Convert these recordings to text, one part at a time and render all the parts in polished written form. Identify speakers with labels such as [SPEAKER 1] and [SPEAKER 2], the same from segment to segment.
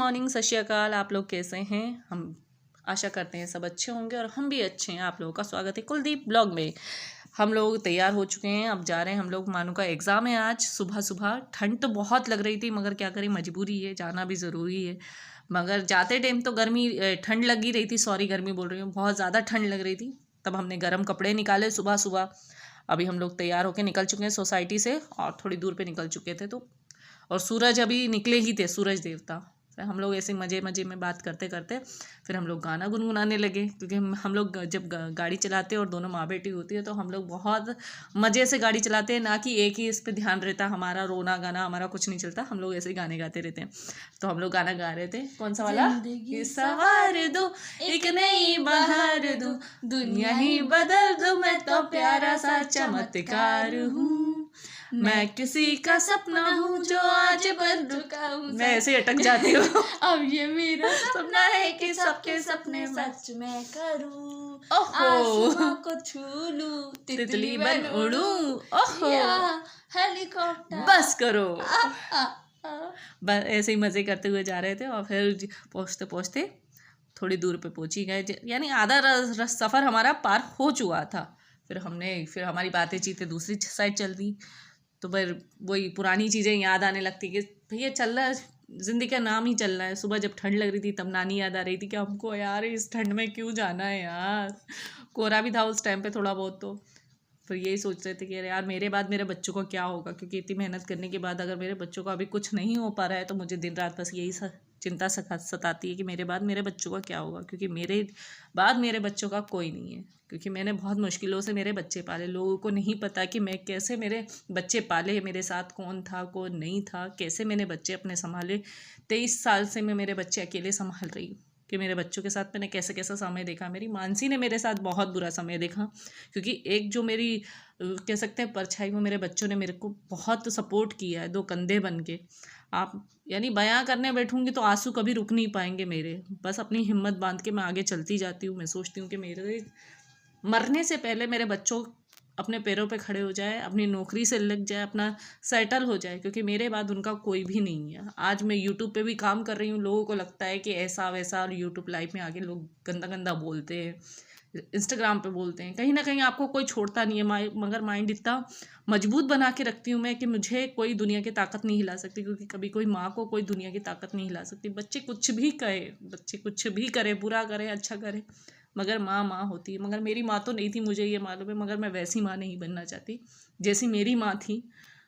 [SPEAKER 1] Morning, Sat Sri अकाल। आप लोग कैसे हैं? हम आशा करते हैं सब अच्छे होंगे और हम भी अच्छे हैं। आप लोगों का स्वागत है कुलदीप ब्लॉग में। हम लोग तैयार हो चुके हैं, अब जा रहे हैं हम लोग। मानू का एग्ज़ाम है आज सुबह सुबह। ठंड तो बहुत लग रही थी मगर क्या करें, मजबूरी है, जाना भी ज़रूरी है। मगर जाते टाइम तो ठंड लगी रही थी, सॉरी गर्मी बोल रही हूँ, बहुत ज़्यादा ठंड लग रही थी। तब हमने गर्म कपड़े निकाले सुबह सुबह। अभी हम लोग तैयार होकर निकल चुके हैं सोसाइटी से और थोड़ी दूर पे निकल चुके थे तो, और सूरज अभी निकले ही थे, सूरज देवता। फिर हम लोग ऐसे मज़े मज़े में बात करते करते फिर हम लोग गाना गुनगुनाने लगे, क्योंकि हम लोग जब गाड़ी चलाते हैं और दोनों माँ बेटी होती है तो हम लोग बहुत मज़े से गाड़ी चलाते हैं, ना कि एक ही इस पे ध्यान रहता। हमारा रोना गाना हमारा कुछ नहीं चलता, हम लोग ऐसे ही गाने गाते रहते हैं। तो हम लोग गाना गा रहे थे, कौन सा वाला? कि सवार दो एक नई बहार दो, दुनिया ही बदल दो, मैं तो प्यारा सा चमत्कार हूँ, मैं किसी का सपना हूँ जो आज बन चुका हूँ। मैं ऐसे अटक जाती हूँ।
[SPEAKER 2] अब ये मेरा
[SPEAKER 1] सपना है कि सबके सपने
[SPEAKER 2] सच में करूँ,
[SPEAKER 1] ओहो
[SPEAKER 2] आसमां को छू लूं,
[SPEAKER 1] तितली बन उड़ूं, ओहो
[SPEAKER 2] हेलीकॉप्टर।
[SPEAKER 1] बस करो। बस ऐसे ही मज़े करते हुए जा रहे थे और फिर पहुँचते पहुँचते थोड़ी दूर पे पहुँच ही गए, यानी आधा सफ़र हमारा पार हो चुका था। फिर हमारी बातें चीतें दूसरी साइड चल दी, तो फिर वही पुरानी चीज़ें याद आने लगती कि भैया चल रहा है, ज़िंदगी का नाम ही चल रहा है। सुबह जब ठंड लग रही थी तब नानी याद आ रही थी कि हमको यार इस ठंड में क्यों जाना है यार। कोहरा भी था उस टाइम पे थोड़ा बहुत, तो फिर यही सोच रहे थे कि यार मेरे बाद मेरे बच्चों को क्या होगा, क्योंकि इतनी मेहनत करने के बाद अगर मेरे बच्चों को अभी कुछ नहीं हो पा रहा है तो मुझे दिन रात बस यही चिंता सताती है कि मेरे बाद मेरे बच्चों का क्या होगा, क्योंकि मेरे बाद मेरे बच्चों का कोई नहीं है। क्योंकि मैंने बहुत मुश्किलों से मेरे बच्चे पाले, लोगों को नहीं पता कि मैं कैसे मेरे बच्चे पाले, मेरे साथ कौन था कौन नहीं था, कैसे मैंने बच्चे अपने संभाले। 23 साल से मैं मेरे बच्चे अकेले संभाल रही हूँ, कि मेरे बच्चों के साथ मैंने कैसे कैसा समय देखा। मेरी मानसी ने मेरे साथ बहुत बुरा समय देखा, क्योंकि एक जो मेरी कह सकते हैं परछाई, वो मेरे बच्चों ने मेरे को बहुत सपोर्ट किया है, दो कंधे बन के। आप यानी बयां करने बैठूंगी तो आंसू कभी रुक नहीं पाएंगे मेरे। बस अपनी हिम्मत बांध के मैं आगे चलती जाती हूँ। मैं सोचती हूँ कि मेरे मरने से पहले मेरे बच्चों अपने पैरों पे खड़े हो जाए, अपनी नौकरी से लग जाए, अपना सेटल हो जाए, क्योंकि मेरे बाद उनका कोई भी नहीं है। आज मैं यूट्यूब पे भी काम कर रही हूँ, लोगों को लगता है कि ऐसा वैसा, और यूट्यूब लाइव में आके लोग गंदा गंदा बोलते हैं, इंस्टाग्राम पे बोलते हैं। कहीं ना कहीं आपको कोई छोड़ता नहीं है, मगर माइंड इतना मजबूत बना के रखती हूँ मैं कि मुझे कोई दुनिया की ताकत नहीं हिला सकती, क्योंकि कभी कोई माँ को कोई दुनिया की ताकत नहीं हिला सकती। बच्चे कुछ भी कहे, बच्चे कुछ भी करे, बुरा करे अच्छा करे, मगर माँ माँ होती है। मगर मेरी माँ तो नहीं थी, मुझे ये मालूम है, मगर मैं वैसी माँ नहीं बनना चाहती जैसी मेरी माँ थी।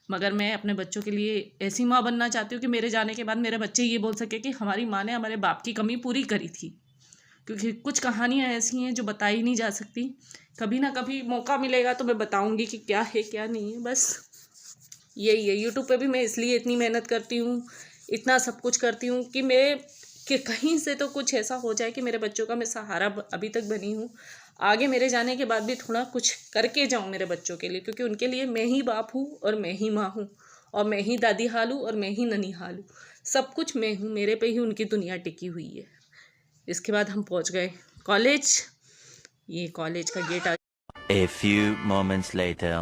[SPEAKER 1] मगर मैं अपने बच्चों के लिए ऐसी माँ बनना चाहती हूँ कि मेरे जाने के बाद मेरे बच्चे ये बोल सके कि हमारी माँ ने हमारे बाप की कमी पूरी करी थी। क्योंकि कुछ कहानियाँ ऐसी हैं जो बताई नहीं जा सकती। कभी ना कभी मौका मिलेगा तो मैं बताऊँगी कि क्या है क्या नहीं है। बस यही है। यूट्यूब पे भी मैं इसलिए इतनी मेहनत करती हूँ, इतना सब कुछ करती हूँ कि कहीं से तो कुछ ऐसा हो जाए कि मेरे बच्चों का मैं सहारा अभी तक बनी हूँ। आगे मेरे जाने के बाद भी थोड़ा कुछ करके जाऊँ मेरे बच्चों के लिए, क्योंकि उनके लिए मैं ही बाप हूँ और मैं ही माँ हूँ और मैं ही दादी हाल हूँ और मैं ही ननी हाल हूँ। सब कुछ मैं हूँ, मेरे पे ही उनकी दुनिया टिकी हुई है। इसके बाद हम पहुँच गए कॉलेज। ये कॉलेज का गेट आ।
[SPEAKER 3] A few moments later.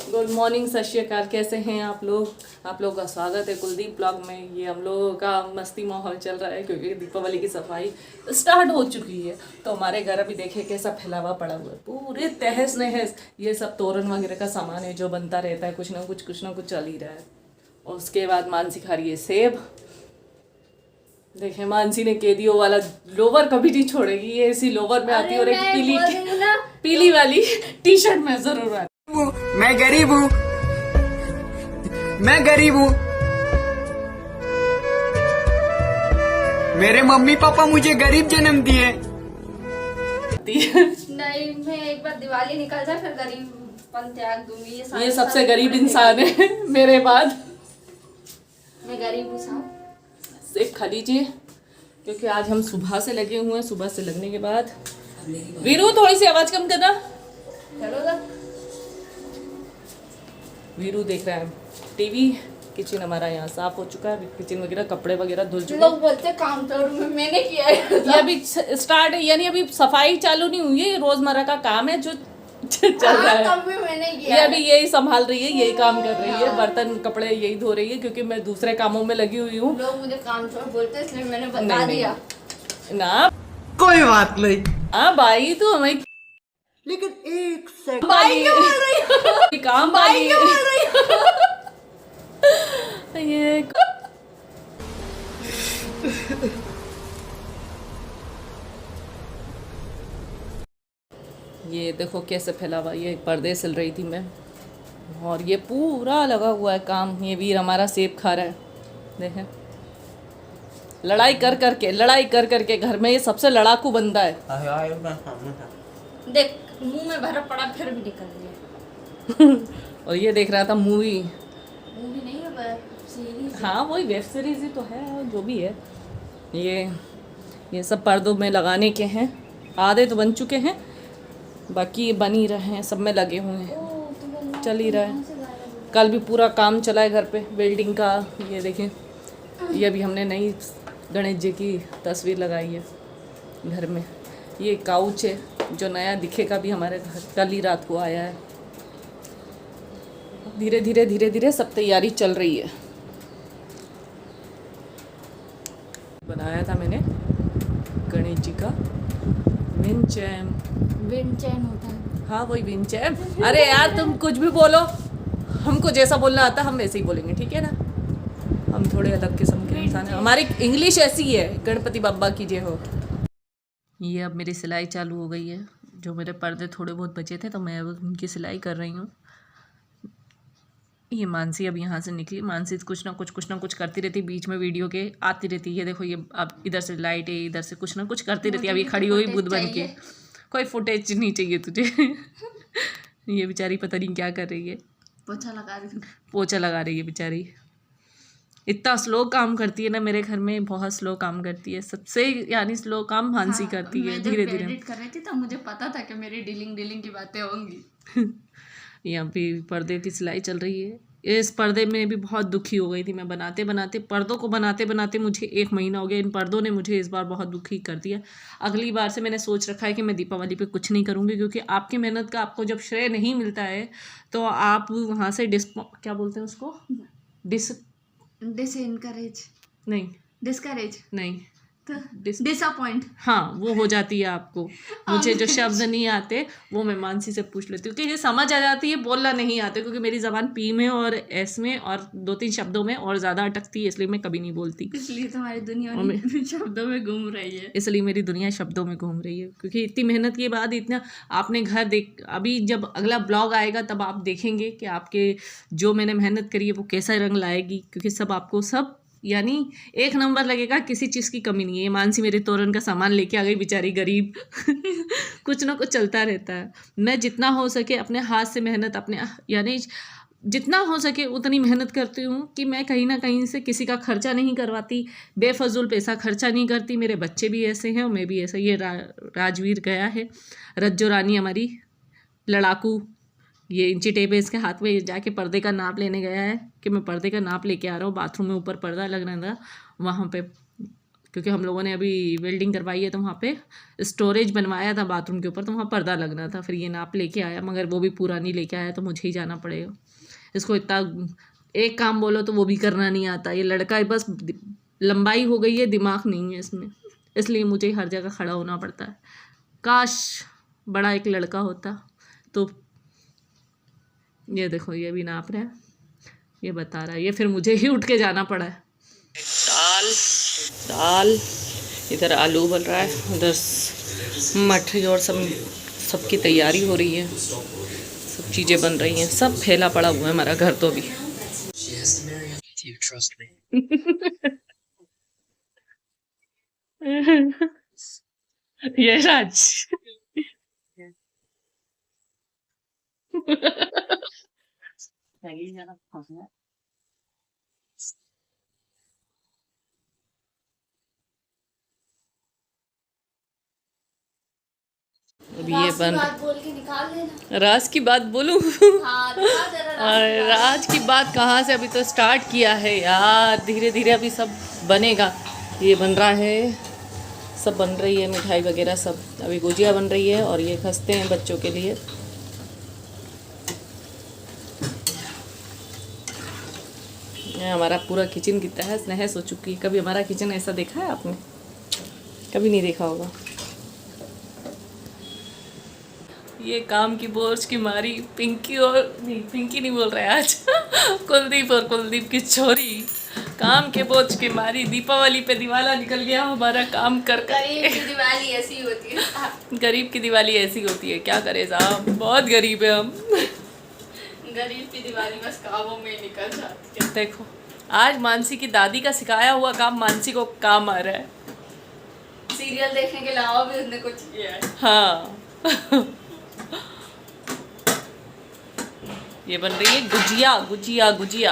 [SPEAKER 1] Good morning, Sat Sri अकाल। कैसे हैं आप लोग? आप लोगों का स्वागत है कुलदीप ब्लॉग में। ये हम लोगों का मस्ती माहौल चल रहा है, क्योंकि दीपावली की सफाई स्टार्ट हो चुकी है। तो हमारे घर अभी देखिए कैसा फैलावा पड़ा हुआ है, पूरे तहस नहस। ये सब तोरण वगैरह का सामान है जो बनता रहता है, कुछ ना कुछ चल ही रहा है। और उसके बाद मानसी खा रही है सेब। देखे मानसी ने केदियो वाला लोवर कभी नहीं छोड़ेगी, ये इसी लोवर में आती है और एक पीली वाली टी शर्ट में जरूर आती।
[SPEAKER 4] मैं गरीब हूँ, मैं गरीब हूँ। मेरे मम्मी पापा मुझे गरीब जन्म दिए।
[SPEAKER 2] नहीं, मैं एक बार दिवाली निकल जाए फिर गरीबपन त्याग दूंगी।
[SPEAKER 1] ये सबसे गरीब इंसान है मेरे बाद।
[SPEAKER 2] मैं गरीब हूँ।
[SPEAKER 1] सेब खा लीजिए, क्योंकि आज हम सुबह से लगे हुए हैं। सुबह से लगने के बाद वीरू थोड़ी सी आवाज कम करना।
[SPEAKER 2] चलो
[SPEAKER 1] वीरू देख रहा है टीवी। किचन हमारा यहाँ साफ हो चुका है, किचन वगैरह कपड़े वगैरह धुल चुके हैं।
[SPEAKER 2] लोग बोलते काम तो मैंने किया है।
[SPEAKER 1] ये अभी स्टार्ट है, यानी अभी सफाई चालू नहीं हुई है। रोजमर्रा का काम है जो चल रहा है।
[SPEAKER 2] तब भी मैंने किया
[SPEAKER 1] ये अभी यही संभाल रही है, यही काम कर रही है, बर्तन कपड़े यही धो रही है, क्योंकि मैं दूसरे कामों में लगी हुई हूँ।
[SPEAKER 2] लोग मुझे काम छोड़ बोलते इसलिए मैंने बता
[SPEAKER 1] नहीं, नहीं।
[SPEAKER 2] दिया।
[SPEAKER 1] ना
[SPEAKER 4] कोई बात नहीं।
[SPEAKER 1] हाँ भाई, तू हमें
[SPEAKER 4] लेकिन एक सेकंड
[SPEAKER 1] भाई क्या बोल रही है? काम भाई क्या बोल रही है? ये ये देखो कैसे फैला हुआ, ये पर्दे सिल रही थी मैं, और ये पूरा लगा हुआ है काम। ये वीर हमारा सेब खा रहा है, देखें, लड़ाई कर करके घर में ये सबसे लड़ाकू बंदा है।
[SPEAKER 2] देख मुंह में भरा पड़ा फिर भी निकल गया।
[SPEAKER 1] और ये देख रहा था मूवी।
[SPEAKER 2] मूवी नहीं है पर सीरीज।
[SPEAKER 1] हाँ वही वेब सीरीज ही तो है, और जो भी है। ये सब पर्दों में लगाने के हैं, आधे तो बन चुके हैं, बाकी बन ही रहे हैं, सब में लगे हुए हैं, चल ही रहा है। कल भी पूरा काम चला है घर पे बिल्डिंग का। ये देखें, ये भी हमने नई गणेश जी की तस्वीर लगाई है घर में। ये काउच है जो नया दिखेगा भी हमारे घर, कल ही रात को आया है। धीरे धीरे सब तैयारी चल रही है। बनाया था मैंने गणेश जी का विंचैम।
[SPEAKER 2] विंड चैन होता है।
[SPEAKER 1] हाँ वही विंचैम। अरे यार तुम कुछ भी बोलो, हमको जैसा बोलना आता हम वैसे ही बोलेंगे, ठीक है ना। हम थोड़े अलग किस्म के इंसान हैं, हमारी इंग्लिश ऐसी है। गणपति बाबा की जय हो। ये अब मेरी सिलाई चालू हो गई है। जो मेरे पर्दे थोड़े बहुत बचे थे तो मैं अब उनकी सिलाई कर रही हूँ। ये मानसी अब यहाँ से निकली। मानसी कुछ ना कुछ करती रहती, बीच में वीडियो के आती रहती है। ये देखो, ये अब इधर से लाइट है, इधर से कुछ ना कुछ करती रहती है। अब ये खड़ी हुई बुद्ध बन के। कोई फुटेज नहीं चाहिए तुझे। ये बेचारी पता नहीं क्या कर रही है,
[SPEAKER 2] पोछा लगा रही हूँ।
[SPEAKER 1] पोछा लगा रही है बेचारी। इतना स्लो काम करती है ना मेरे घर में, बहुत स्लो काम करती है सबसे, यानी स्लो काम मानसी करती है। धीरे धीरे
[SPEAKER 2] एडिट कर रही थी तो मुझे पता था कि मेरी डीलिंग की बातें होंगी।
[SPEAKER 1] यहाँ पे पर्दे की सिलाई चल रही है। इस पर्दे में भी बहुत दुखी हो गई थी मैं बनाते पर्दों को बनाते मुझे 1 महीना हो गया। इन पर्दों ने मुझे इस बार बहुत दुखी कर दिया। अगली बार से मैंने सोच रखा है कि मैं दीपावली पे कुछ नहीं करूँगी, क्योंकि आपकी मेहनत का आपको जब श्रेय नहीं मिलता है तो आप वहाँ से क्या बोलते हैं उसको,
[SPEAKER 2] डिसकरेज
[SPEAKER 1] नहीं
[SPEAKER 2] डिसअपॉइंट।
[SPEAKER 1] हाँ वो हो जाती है आपको। मुझे जो शब्द नहीं आते वो मैं मानसी से पूछ लेती हूँ, क्योंकि ये समझ आ जाती है, बोलना नहीं आते, क्योंकि मेरी ज़बान पी में और एस में और 2-3 शब्दों में और ज़्यादा अटकती है, इसलिए मैं कभी नहीं बोलती।
[SPEAKER 2] इसलिए तुम्हारी दुनिया शब्दों में घूम रही है।
[SPEAKER 1] इसलिए मेरी दुनिया शब्दों में घूम रही है, क्योंकि इतनी मेहनत के बाद इतना आपने घर अभी जब अगला ब्लॉग आएगा तब आप देखेंगे कि आपके जो मैंने मेहनत करी है वो कैसा रंग लाएगी, क्योंकि सब आपको यानी 1 नंबर लगेगा, किसी चीज़ की कमी नहीं है। मानसी मेरे तोरण का सामान लेके आ गई, बेचारी गरीब। कुछ ना कुछ चलता रहता है। मैं जितना हो सके अपने हाथ से मेहनत यानी जितना हो सके उतनी मेहनत करती हूँ कि मैं कहीं ना कहीं से किसी का खर्चा नहीं करवाती, बेफजूल पैसा खर्चा नहीं करती। मेरे बच्चे भी ऐसे हैं और मैं भी ऐसा। ये राजवीर गया है, रज्जो रानी हमारी लड़ाकू, ये इंची टेप है इसके हाथ में, जाके पर्दे का नाप लेने गया है कि मैं पर्दे का नाप लेके आ रहा हूँ। बाथरूम में ऊपर पर्दा लगना था वहाँ पे, क्योंकि हम लोगों ने अभी वेल्डिंग करवाई है तो वहाँ पे स्टोरेज बनवाया था बाथरूम के ऊपर, तो वहाँ पर्दा लगना था। फिर ये नाप लेके आया, मगर वो भी पूरा नहीं लेके आया, तो मुझे ही जाना पड़ेगा। इसको इतना एक काम बोलो तो वो भी करना नहीं आता। ये लड़का बस लंबाई हो गई है, दिमाग नहीं है इसमें, इसलिए मुझे हर जगह खड़ा होना पड़ता है। काश बड़ा एक लड़का होता तो। ये देखो, ये भी नाप रहा है, ये बता रहा है, ये फिर मुझे ही उठ के जाना पड़ा है। दाल इधर आलू उबल रहा है, उधर मठरी और सबकी तैयारी हो रही है, सब चीज़ें बन रही हैं, सब फैला पड़ा हुआ है हमारा घर तो भी। ये राज अब ये बन,
[SPEAKER 2] बोल के निकाल लेना।
[SPEAKER 1] राज की बात बोलूं?
[SPEAKER 2] हाँ, दिखा जरा।
[SPEAKER 1] राज की बात कहाँ से, अभी तो स्टार्ट किया है यार, धीरे धीरे अभी सब बनेगा। ये बन रहा है, सब बन रही है, मिठाई वगैरह सब। अभी गुजिया बन रही है और ये खस्ते हैं बच्चों के लिए, हमारा पूरा किचन की तहस नहस हो चुकी है। कभी हमारा किचन ऐसा देखा है आपने? कभी नहीं देखा होगा। ये काम की बोझ की मारी पिंकी और नहीं, पिंकी नहीं बोल रहे आज कुलदीप और कुलदीप की छोरी काम के बोझ की मारी दीपावली पे दिवाला निकल गया हमारा काम कर
[SPEAKER 2] गरीब की दिवाली ऐसी होती है।
[SPEAKER 1] गरीब की दिवाली ऐसी होती है, क्या करे साहब, बहुत गरीब है हम।
[SPEAKER 2] गरीब की दिवाली बस कामों में निकल जाती है।
[SPEAKER 1] देखो आज मानसी की दादी का सिखाया हुआ काम मानसी को काम आ रहा है।
[SPEAKER 2] सीरियल देखने के अलावा भी उसने कुछ किया है।
[SPEAKER 1] हाँ ये बन रही है गुजिया गुजिया गुजिया।